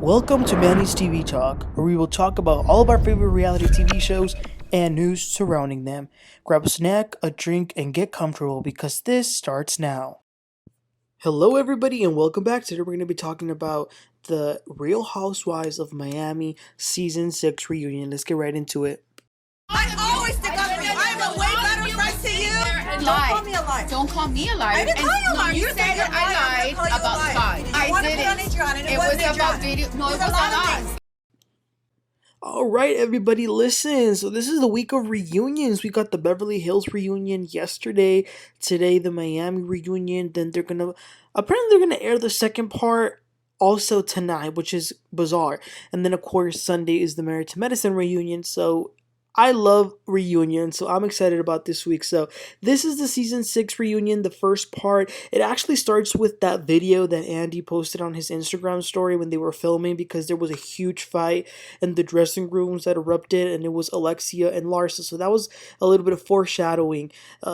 Welcome to Manny's TV Talk, where we will talk about all of our favorite reality TV shows and news surrounding them. Grab a snack, a drink, and get comfortable because this starts now. Hello, everybody, and welcome back. Today, we're going to be talking about the Real Housewives of Miami Season 6 reunion. Let's get right into it. I always stick up for you. I'm a way better friend to you. Don't call me a liar. Don't call me a liar. I didn't call you a liar. You said that I lied about Todd. I didn't. It was about video. No, it was about us. All right, everybody, listen. So this is the week of reunions. We got the Beverly Hills reunion yesterday. Today, the Miami reunion. Then apparently they're gonna air the second part also tonight, which is bizarre. And then of course Sunday is the Married to Medicine reunion. So I love reunions, so I'm excited about this week. So this is the season 6 reunion, the first part. It actually starts with that video that Andy posted on his Instagram story when they were filming, because there was a huge fight in the dressing rooms that erupted, and it was Alexia and Larsa. So that was a little bit of foreshadowing.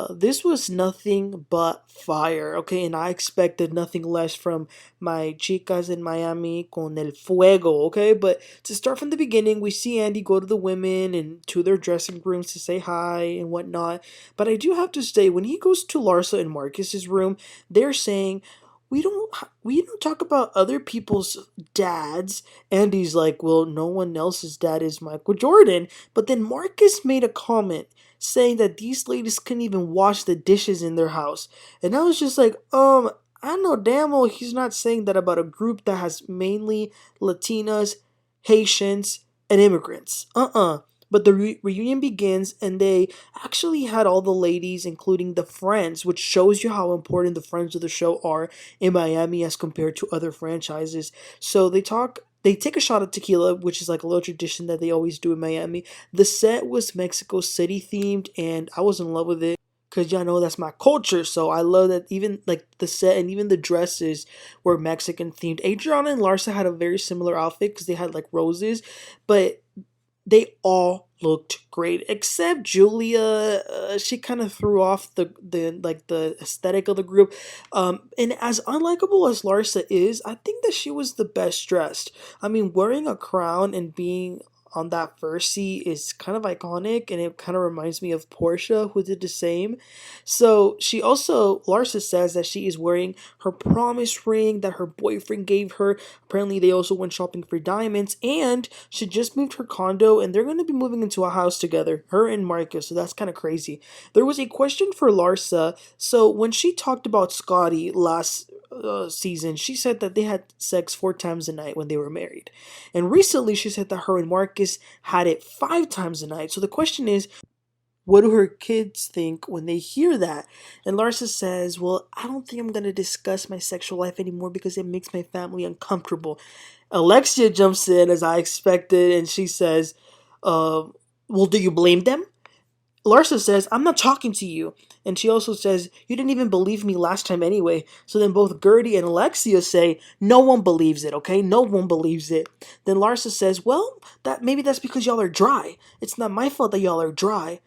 This was nothing but fire, okay? And I expected nothing less from my chicas in Miami con el fuego, okay? But to start from the beginning, we see Andy go to the women and to their dressing rooms to say hi and whatnot. But I do have to say, when he goes to Larsa and Marcus's room, they're saying, we don't talk about other people's dads. Andy's like, well, no one else's dad is Michael Jordan. But then Marcus made a comment saying that these ladies couldn't even wash the dishes in their house. And I was just like, I know damn well he's not saying that about a group that has mainly Latinas, Haitians, and immigrants. But the reunion begins, and they actually had all the ladies, including the friends, which shows you how important the friends of the show are in Miami as compared to other franchises. So they take a shot at tequila, which is like a little tradition that they always do in Miami. The set was Mexico City themed, and I was in love with it, because y'all know that's my culture. So I love that even like the set and even the dresses were Mexican themed. Adriana and Larsa had a very similar outfit because they had like roses, but they all looked great except Julia. She kind of threw off the aesthetic of the group. And as unlikable as Larsa is, I think that she was the best dressed. I mean, wearing a crown and being on that first seat is kind of iconic, and it kind of reminds me of Portia, who did the same. So Larsa says that she is wearing her promise ring that her boyfriend gave her. Apparently they also went shopping for diamonds, and she just moved her condo, and they're going to be moving into a house together, her and Marcus. So that's kind of crazy. There was a question for Larsa. So when she talked about Scotty last season, she said that they had sex 4 times a night when they were married, and recently she said that her and Marcus had it 5 times a night. So the question is, what do her kids think when they hear that? And Larsa says, well, I don't think I'm going to discuss my sexual life anymore because it makes my family uncomfortable. Alexia jumps in as I expected, and she says, well, do you blame them? Larsa says, I'm not talking to you. And she also says, you didn't even believe me last time anyway. So then both Guerdy and Alexia say, no one believes it, okay? No one believes it. Then Larsa says, well, maybe that's because y'all are dry. It's not my fault that y'all are dry.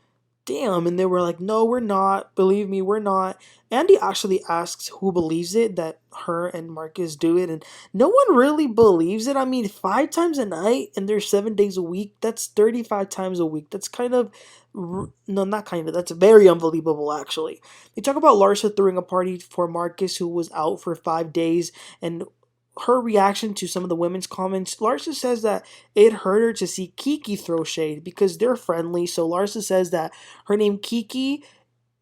Damn. And they were like, no, we're not. Believe me, we're not. Andy actually asks who believes it, that her and Marcus do it, and no one really believes it. I mean, 5 times a night and there's 7 days a week. That's 35 times a week. That's that's very unbelievable, actually. They talk about Larsa throwing a party for Marcus, who was out for 5 days, and her reaction to some of the women's comments. Larsa says that it hurt her to see Keke throw shade because they're friendly. So Larsa says that her name Kiki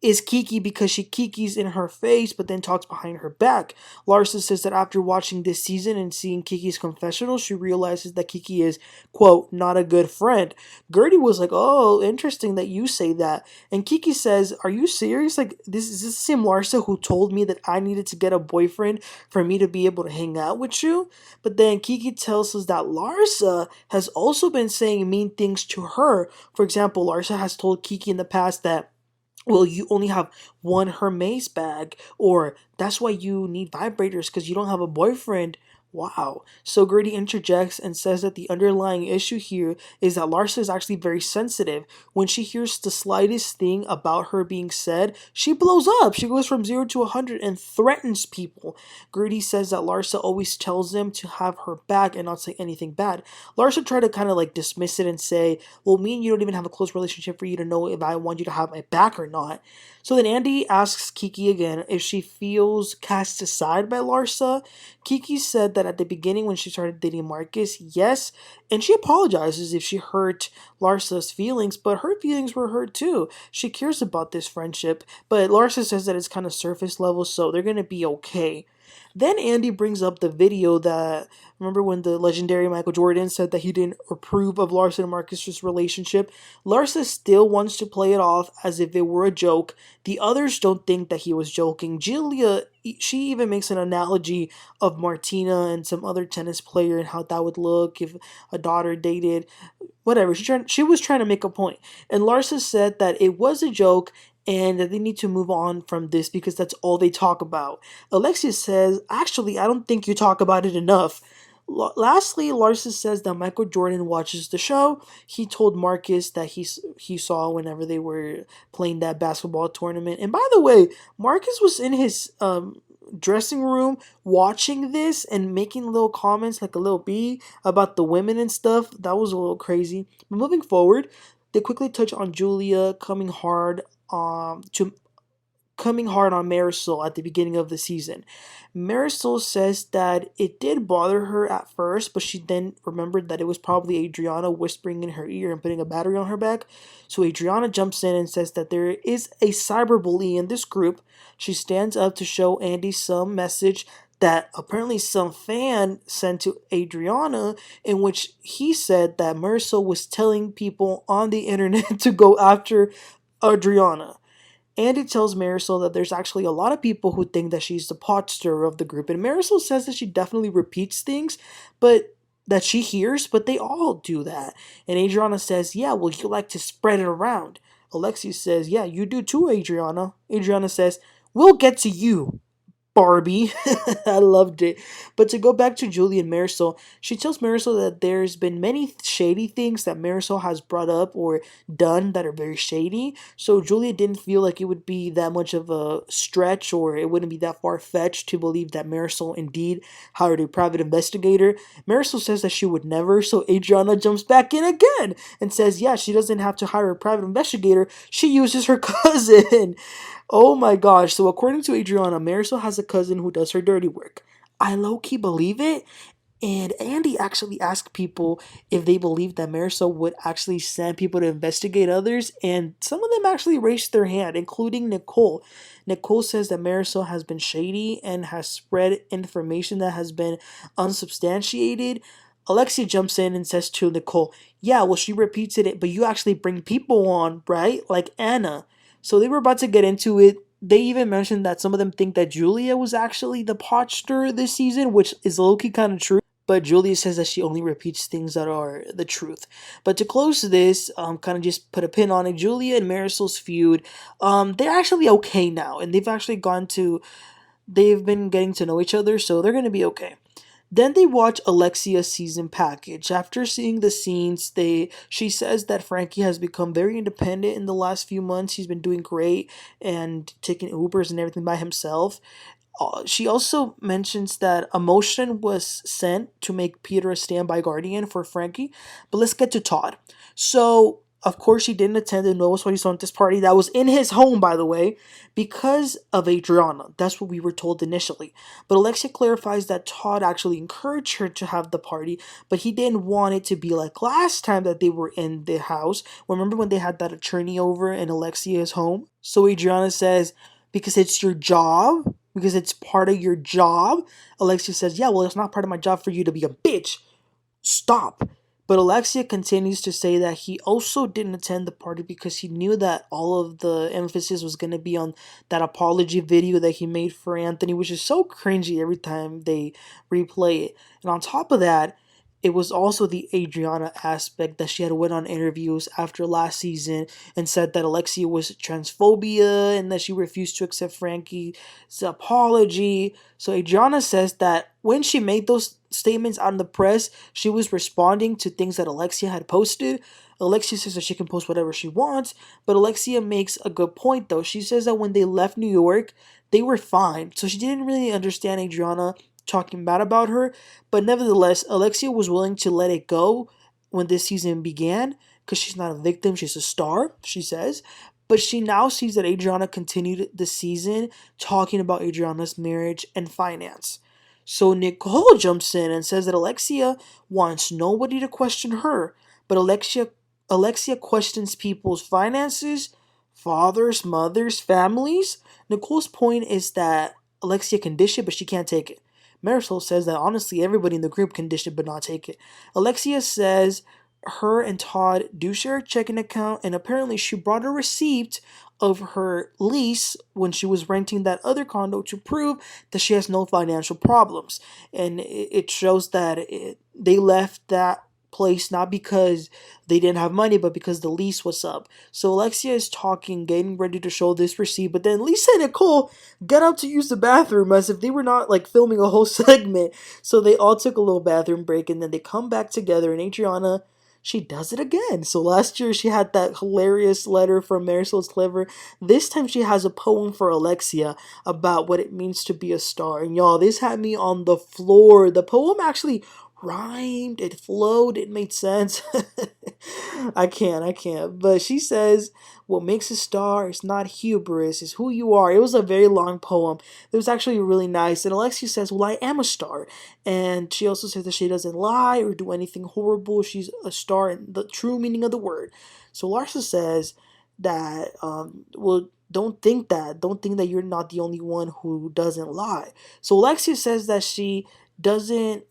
is Kiki because she kikis in her face but then talks behind her back. Larsa says that after watching this season and seeing Kiki's confessional, she realizes that Kiki is, quote, not a good friend. Guerdy was like, oh, interesting that you say that. And Kiki says, are you serious? Like, this is the same Larsa who told me that I needed to get a boyfriend for me to be able to hang out with you? But then Kiki tells us that Larsa has also been saying mean things to her. For example, Larsa has told Kiki in the past that, well, you only have one Hermes bag, or that's why you need vibrators because you don't have a boyfriend. Wow. So Guerdy interjects and says that the underlying issue here is that Larsa is actually very sensitive. When she hears the slightest thing about her being said, she blows up. She goes from 0 to 100 and threatens people. Guerdy says that Larsa always tells them to have her back and not say anything bad. Larsa tried to kind of like dismiss it and say, well, me and you don't even have a close relationship for you to know if I want you to have my back or not. So then Andy asks Kiki again if she feels cast aside by Larsa. Kiki said that at the beginning when she started dating Marcus, yes, and she apologizes if she hurt Larsa's feelings, but her feelings were hurt too. She cares about this friendship, but Larsa says that it's kind of surface level, so they're gonna be okay. Then Andy brings up the video that, remember when the legendary Michael Jordan said that he didn't approve of Larsa and Marcus's relationship? Larsa still wants to play it off as if it were a joke. The others don't think that he was joking. Julia, she even makes an analogy of Martina and some other tennis player and how that would look if a daughter dated whatever. She was trying to make a point. And Larsa said that it was a joke and that they need to move on from this because that's all they talk about. Alexia says, actually, I don't think you talk about it enough. Lastly, Larsa says that Michael Jordan watches the show. He told Marcus that he saw whenever they were playing that basketball tournament. And by the way, Marcus was in his dressing room watching this and making little comments like a little bee about the women and stuff. That was a little crazy. But moving forward, they quickly touch on Julia to coming hard on Marysol at the beginning of the season. Marysol says that it did bother her at first, but she then remembered that it was probably Adriana whispering in her ear and putting a battery on her back. So Adriana jumps in and says that there is a cyberbully in this group. She stands up to show Andy some message that apparently some fan sent to Adriana, in which he said that Marysol was telling people on the internet to go after Adriana. Andy tells Marysol that there's actually a lot of people who think that she's the pot stirrer of the group. And Marysol says that she definitely repeats things, but that she hears, but they all do that. And Adriana says, yeah, well, you like to spread it around. Alexia says, yeah, you do too, Adriana. Adriana says, we'll get to you, Barbie. I loved it. But to go back to Julie and Marysol, she tells Marysol that there's been many shady things that Marysol has brought up or done that are very shady. So Julia didn't feel like it would be that much of a stretch or it wouldn't be that far-fetched to believe that Marysol indeed hired a private investigator. Marysol says that she would never, so Adriana jumps back in again and says, yeah, she doesn't have to hire a private investigator. She uses her cousin. Oh my gosh. So according to Adriana, Marysol has a cousin who does her dirty work. I low-key believe it. And Andy actually asked people if they believed that Marysol would actually send people to investigate others, and some of them actually raised their hand, including Nicole. Nicole says that Marysol has been shady and has spread information that has been unsubstantiated. Alexia jumps in and says to Nicole, yeah, well, she repeats it, but you actually bring people on, right? Like Anna. So they were about to get into it. They even mentioned that some of them think that Julia was actually the potster this season, which is low-key kind of true. But Julia says that she only repeats things that are the truth. But to close this, kind of just put a pin on it. Julia and Marysol's feud, they're actually okay now, and they've been getting to know each other, so they're gonna be okay. Then they watch Alexia's season package. After seeing the scenes, she says that Frankie has become very independent in the last few months. He's been doing great and taking Ubers and everything by himself. She also mentions that a motion was sent to make Peter a standby guardian for Frankie. But let's get to Todd. So, of course, he didn't attend the Nuevos Horizontes party that was in his home, by the way, because of Adriana. That's what we were told initially. But Alexia clarifies that Todd actually encouraged her to have the party, but he didn't want it to be like last time that they were in the house. Remember when they had that attorney over in Alexia's home? So Adriana says, because it's your job? Because it's part of your job? Alexia says, yeah, well, it's not part of my job for you to be a bitch. Stop. But Alexia continues to say that he also didn't attend the party because he knew that all of the emphasis was going to be on that apology video that he made for Anthony, which is so cringy every time they replay it. And on top of that, it was also the Adriana aspect that she had went on interviews after last season and said that Alexia was transphobia and that she refused to accept Frankie's apology. So Adriana says that when she made those statements out in the press, she was responding to things that Alexia had posted. Alexia says that she can post whatever she wants, but Alexia makes a good point though. She says that when they left New York, they were fine. So she didn't really understand Adriana talking bad about her, but nevertheless, Alexia was willing to let it go when this season began because she's not a victim, she's a star, she says. But she now sees that Adriana continued the season talking about Adriana's marriage and finance. So Nicole jumps in and says that Alexia wants nobody to question her, but Alexia questions people's finances, fathers, mothers, families. Nicole's point is that Alexia can dish it, but she can't take it. Marysol says that honestly everybody in the group can dish it but not take it. Alexia says her and Todd do share a checking account, and apparently she brought a receipt of her lease when she was renting that other condo to prove that she has no financial problems. And it shows that they left that place not because they didn't have money but because the lease was up. So Alexia is talking, getting ready to show this receipt, but then Lisa and Nicole get up to use the bathroom as if they were not like filming a whole segment. So they all took a little bathroom break and then they come back together, and Adriana, she does it again. So last year she had that hilarious letter from Marysol's Clever. This time she has a poem for Alexia about what it means to be a star. And y'all, this had me on the floor. The poem actually rhymed, it flowed, it made sense. I can't. But she says, what makes a star is not hubris, is who you are. It was a very long poem. It was actually really nice. And Alexia says, well, I am a star. And she also says that she doesn't lie or do anything horrible. She's a star in the true meaning of the word. So Larsa says that, well, don't think that. Don't think that you're not the only one who doesn't lie. So Alexia says that she doesn't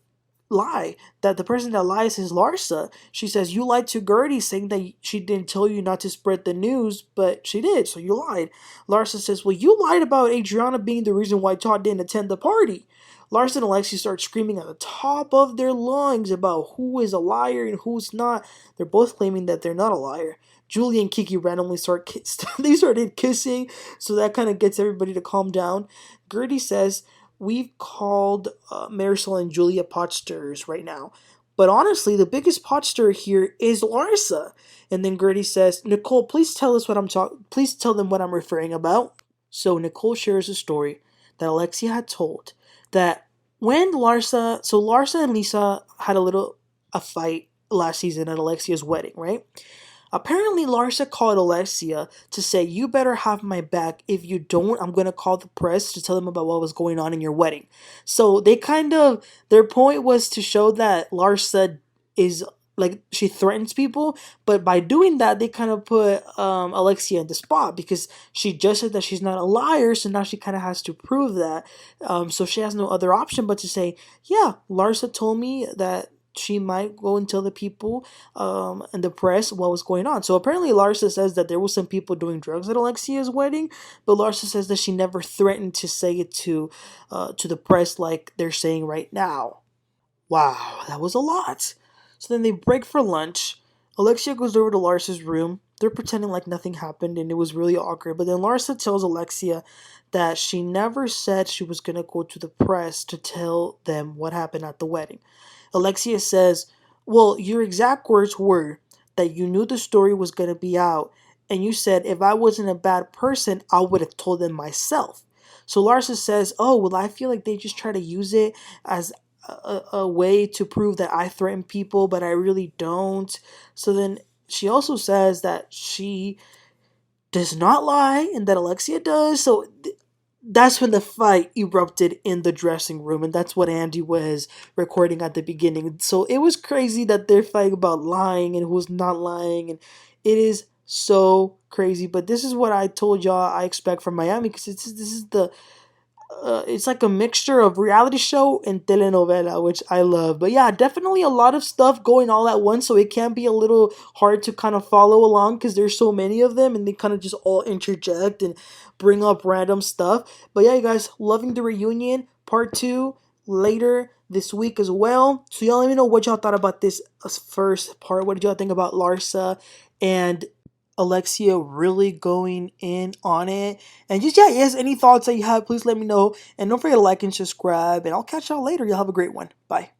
lie, that the person that lies is Larsa. She says, you lied to Guerdy saying that she didn't tell you not to spread the news, but she did, so you lied. Larsa says, well, you lied about Adriana being the reason why Todd didn't attend the party. Larsa and Alexia start screaming at the top of their lungs about who is a liar and who's not. They're both claiming that they're not a liar. Julie and Kiki randomly they started kissing, so that kind of gets everybody to calm down. Guerdy says, we've called Marysol and Julia pot stirrers right now. But honestly, the biggest pot stirrer here is Larsa. And then Guerdy says, Nicole, please tell us what please tell them what I'm referring about. So Nicole shares a story that Alexia had told that when Larsa and Lisa had a fight last season at Alexia's wedding, right? Apparently, Larsa called Alexia to say, you better have my back. If you don't, I'm going to call the press to tell them about what was going on in your wedding. So their point was to show that Larsa is, like, she threatens people. But by doing that, they kind of put Alexia in the spot because she just said that she's not a liar. So now she kind of has to prove that. So she has no other option but to say, yeah, Larsa told me that she might go and tell the people and the press what was going on. So apparently Larsa says that there was some people doing drugs at Alexia's wedding, but Larsa says that she never threatened to say it to the press like they're saying right now. Wow, that was a lot. So then they break for lunch. Alexia goes over to Larsa's room. They're pretending like nothing happened and it was really awkward. But then Larsa tells Alexia that she never said she was going to go to the press to tell them what happened at the wedding. Alexia says, well, your exact words were that you knew the story was going to be out, and you said if I wasn't a bad person, I would have told them myself. So Larsa says, oh, well, I feel like they just try to use it as a way to prove that I threaten people, but I really don't. So then she also says that she does not lie and that Alexia does. So that's when the fight erupted in the dressing room, and that's what Andy was recording at the beginning. So it was crazy that they're fighting about lying and who's not lying, and it is so crazy. But this is what I told y'all I expect from Miami, because this is it's like a mixture of reality show and telenovela, which I love. But yeah, definitely a lot of stuff going all at once, so it can be a little hard to kind of follow along because there's so many of them and they kind of just all interject and bring up random stuff. But yeah, you guys, loving the reunion. Part 2 later this week as well. So y'all let me know what y'all thought about this first part. What did y'all think about Larsa and Alexia really going in on it? And just, yeah, yes, any thoughts that you have, please let me know. And don't forget to like and subscribe. And I'll catch y'all later. Y'all have a great one. Bye.